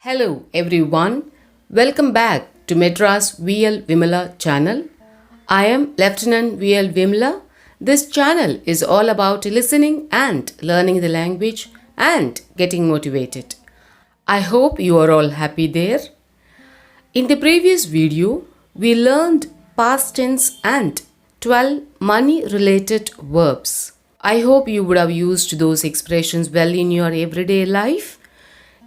Hello everyone, welcome back to MADRAS VL Vimala channel. I am Lieutenant VL Vimala. This channel is all about listening and learning the language and getting motivated. I hope you are all happy there. In the previous video, we learned past tense and 12 money related verbs. I hope you would have used those expressions well in your everyday life.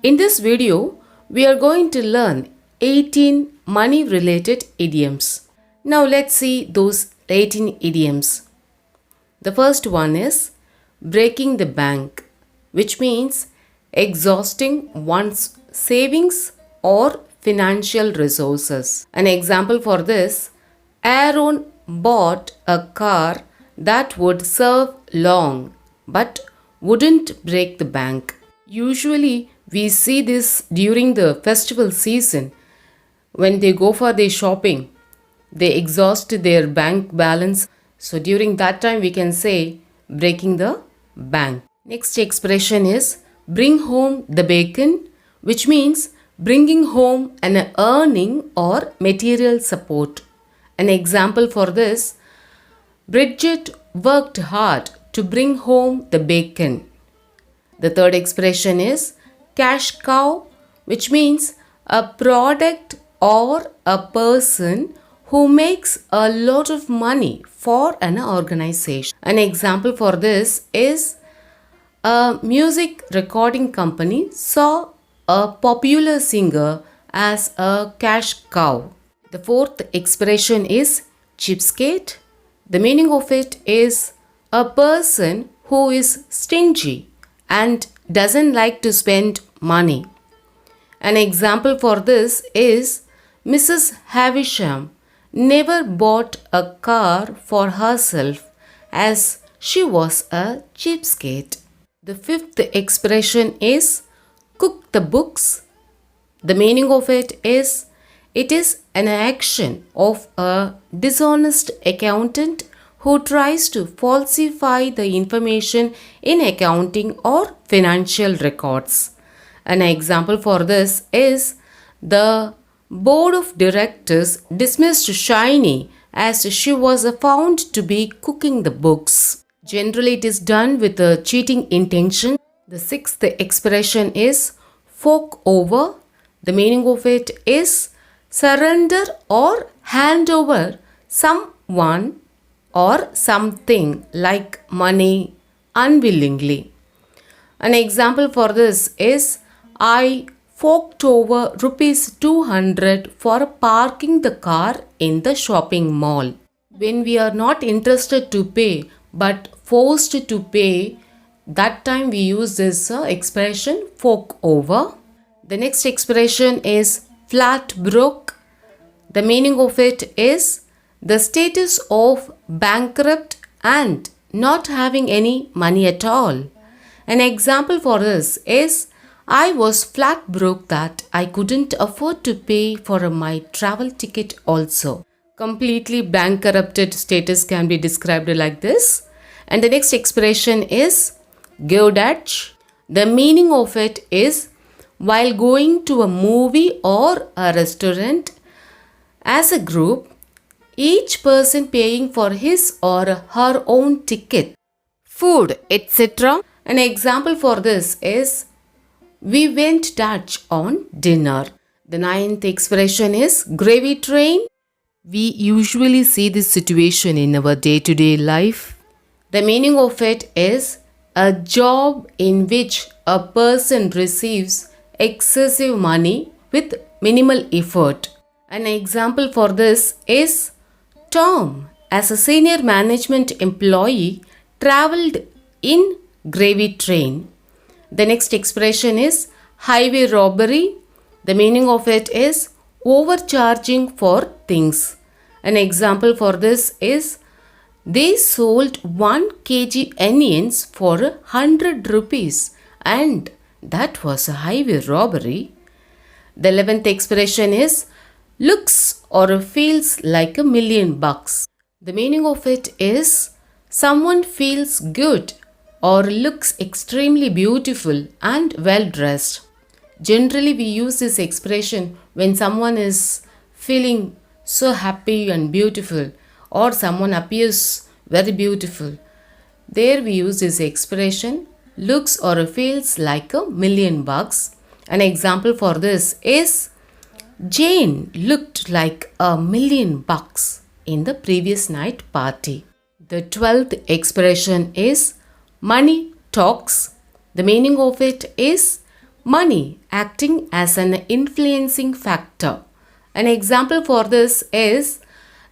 In this video, we are going to learn 18 money related idioms. Now let's see those 18 idioms. The first one is breaking the bank, which means exhausting one's savings or financial resources. An example for this, Aaron bought a car that would serve long but wouldn't break the bank. Usually, we see this during the festival season. When they go for their shopping, they exhaust their bank balance. So during that time, we can say breaking the bank. Next expression is bring home the bacon, which means bringing home an earning or material support. An example for this, Bridget worked hard to bring home the bacon. The third expression is cash cow, which means a product or a person who makes a lot of money for an organization. An example for this is a music recording company saw a popular singer as a cash cow. The fourth expression is cheapskate. The meaning of it is a person who is stingy and doesn't like to spend money. An example for this is Mrs. Havisham never bought a car for herself as she was a cheapskate. The fifth expression is cook the books. The meaning of it is an action of a dishonest accountant who tries to falsify the information in accounting or financial records. An example for this is the board of directors dismissed Shiny as she was found to be cooking the books. Generally, it is done with a cheating intention. The sixth expression is fork over. The meaning of it is surrender or hand over someone or something like money unwillingly. An example for this is I forked over rupees 200 for parking the car in the shopping mall. When we are not interested to pay but forced to pay, that time we use this expression fork over. The next expression is flat broke. The meaning of it is the status of bankrupt and not having any money at all. An example for this is I was flat broke that I couldn't afford to pay for my travel ticket also. Completely bankrupted status can be described like this. And the next expression is go Dutch. The meaning of it is while going to a movie or a restaurant as a group, each person paying for his or her own ticket, food, etc. An example for this is we went Dutch on dinner. The ninth expression is gravy train. We usually see this situation in our day-to-day life. The meaning of it is a job in which a person receives excessive money with minimal effort. An example for this is Tom, as a senior management employee, traveled in gravy train. The next expression is highway robbery. The meaning of it is overcharging for things. An example for this is they sold 1 kg onions for 100 rupees and that was a highway robbery. The 11th expression is looks or feels like $1,000,000. The meaning of it is someone feels good or looks extremely beautiful and well dressed. Generally, we use this expression when someone is feeling so happy and beautiful, or someone appears very beautiful. There we use this expression looks or feels like $1,000,000. An example for this is Jane looked like $1,000,000 in the previous night party. The 12th expression is money talks. The meaning of it is money acting as an influencing factor. An example for this is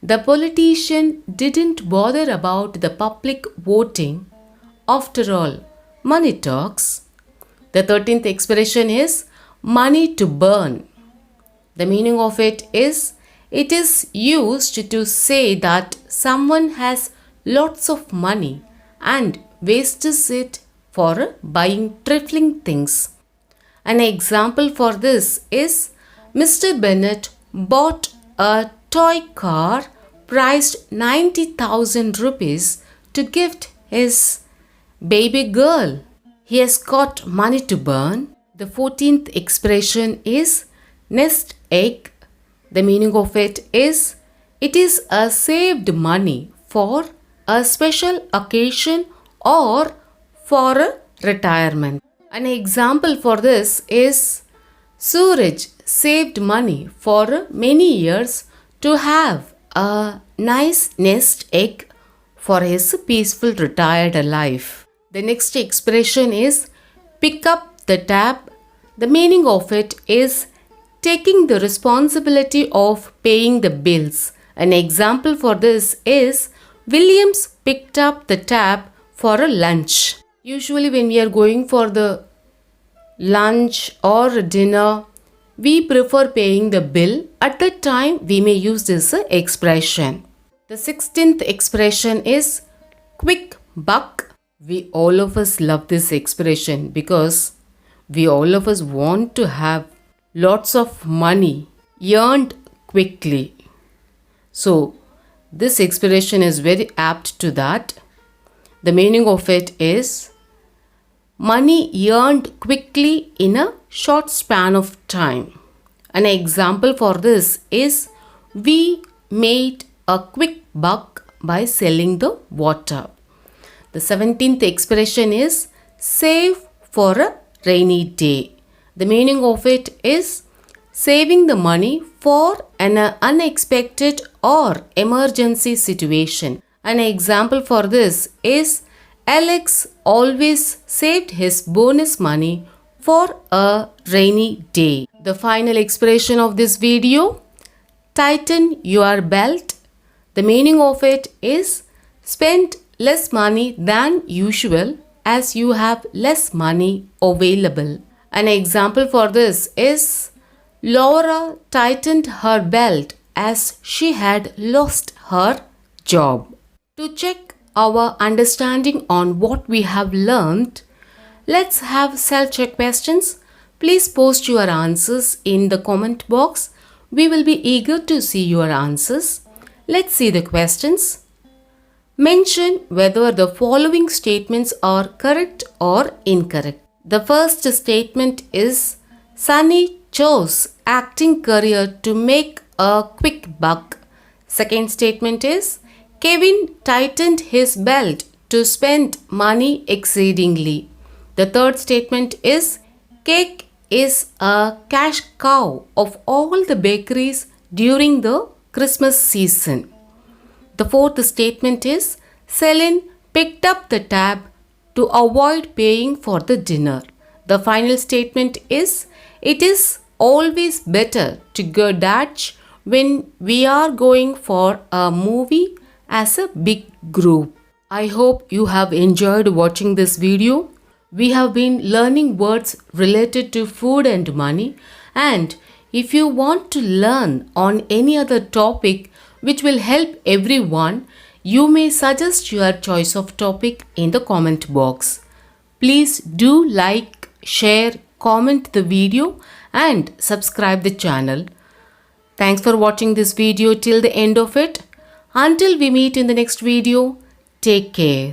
the politician didn't bother about the public voting. After all, money talks. The 13th expression is money to burn. The meaning of it is used to say that someone has lots of money and wastes it for buying trifling things. An example for this is Mr. Bennett bought a toy car priced 90,000 rupees to gift his baby girl. He has got money to burn. The 14th expression is nest egg. The meaning of it is a saved money for a special occasion or for a retirement. An example for this is Suraj saved money for many years to have a nice nest egg for his peaceful retired life. The next expression is pick up the tab. The meaning of it is taking the responsibility of paying the bills. An example for this is Williams picked up the tab for a lunch. Usually when we are going for the lunch or dinner, we prefer paying the bill. At that time, we may use this expression. The 16th expression is quick buck. We all of us love this expression because we all of us want to have lots of money earned quickly. So, this expression is very apt to that. The meaning of it is money earned quickly in a short span of time. An example for this is we made a quick buck by selling the water. The 17th expression is save for a rainy day. The meaning of it is saving the money for an unexpected or emergency situation. An example for this is Alex always saved his bonus money for a rainy day. The final expression of this video, tighten your belt. The meaning of it is spend less money than usual as you have less money available. An example for this is Laura tightened her belt as she had lost her job. To check our understanding on what we have learned, let's have self-check questions. Please post your answers in the comment box. We will be eager to see your answers. Let's see the questions. Mention whether the following statements are correct or incorrect. The first statement is Sunny chose acting career to make a quick buck. Second statement is Kevin tightened his belt to spend money exceedingly. The third statement is cake is a cash cow of all the bakeries during the Christmas season. The fourth statement is Celine picked up the tab to avoid paying for the dinner. The final statement is it is always better to go Dutch when we are going for a movie as a big group. I hope you have enjoyed watching this video. We have been learning words related to food and money, and if you want to learn on any other topic which will help everyone, you may suggest your choice of topic in the comment box. Please do like, share, comment the video and subscribe the channel. Thanks for watching this video till the end of it. Until we meet in the next video, take care.